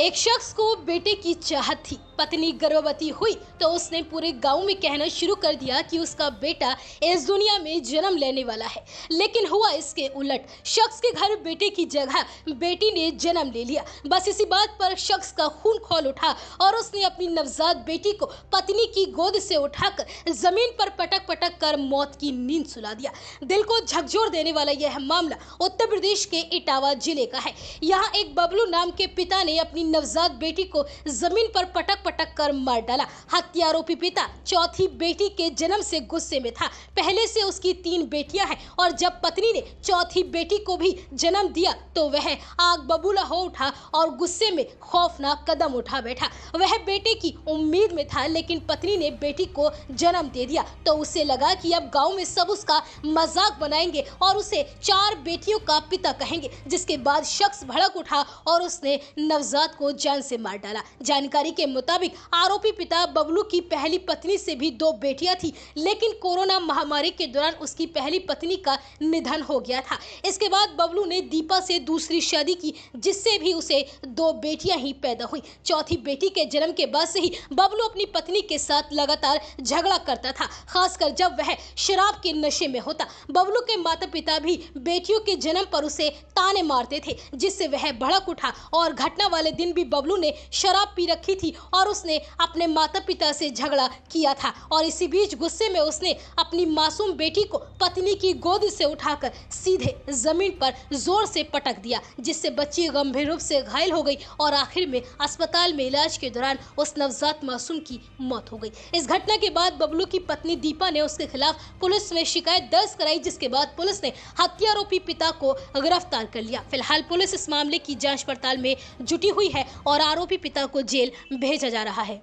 एक शख्स को बेटे की चाहत थी। पत्नी गर्भवती हुई तो उसने पूरे गांव में कहना शुरू कर दिया कि उसका बेटा इस दुनिया में जन्म लेने वाला है। लेकिन हुआ इसके उलट। शख्स के घर बेटे की जगह बेटी ने जन्म ले लिया। बस इसी बात पर शख्स का खून खौल उठा और उसने अपनी नवजात बेटी को पत्नी की गोद से उठाकर जमीन पर पटक पटक कर मौत की नींद सुला दिया। दिल को झकझोर देने वाला यह मामला उत्तर प्रदेश के इटावा जिले का है। यहाँ एक बबलू नाम के पिता ने अपनी नवजात बेटी को जमीन पर पटक पटक कर मार डाला। हत्यारोपी पिता चौथी बेटी के जन्म से गुस्से में था। पहले से उसकी 3 बेटियां हैं और जब पत्नी ने चौथी बेटी को भी जन्म दिया तो वह आग बबूला हो उठा और गुस्से में खौफनाक कदम उठा बैठा। वह बेटे की उम्मीद में था, लेकिन पत्नी ने बेटी को जन्म दे दिया तो उसे लगा कि अब गांव में सब उसका मजाक बनाएंगे और उसे 4 बेटियों का पिता कहेंगे। जिसके बाद शख्स भड़क उठा और उसने नवजात को जान से मार डाला। जानकारी के मुताबिक आरोपी पिता बबलू की पहली पत्नी से भी 2 बेटियां थी, लेकिन कोरोना महामारी के दौरान उसकी पहली पत्नी का निधन हो गया था। इसके बाद बबलू ने दीपा से दूसरी शादी की, जिससे भी उसे 2 बेटियां ही पैदा हुई। चौथी बेटी के जन्म के बाद से ही बबलू अपनी पत्नी के साथ लगातार झगड़ा करता था, खासकर जब वह शराब के नशे में होता। बबलू के माता पिता भी बेटियों के जन्म पर उसे ताने मारते थे, जिससे वह भड़क उठा और घटना वाले दिन भी बबलू ने शराब पी रखी थी और उसने अपने माता पिता से झगड़ा किया था। और इसी बीच गुस्से में उसने अपनी मासूम बेटी को पत्नी की गोद से उठाकर सीधे जमीन पर जोर से पटक दिया, जिससे बच्ची गंभीर रूप से घायल हो गई और आखिर में अस्पताल में इलाज के दौरान उस नवजात मासूम की मौत हो गई। इस घटना के बाद बबलू की पत्नी दीपा ने उसके खिलाफ पुलिस में शिकायत दर्ज कराई, जिसके बाद पुलिस ने हत्यारोपी पिता को गिरफ्तार कर लिया। फिलहाल पुलिस इस मामले की जांच पड़ताल में जुटी हुई है और आरोपी पिता को जेल भेजा जा रहा है।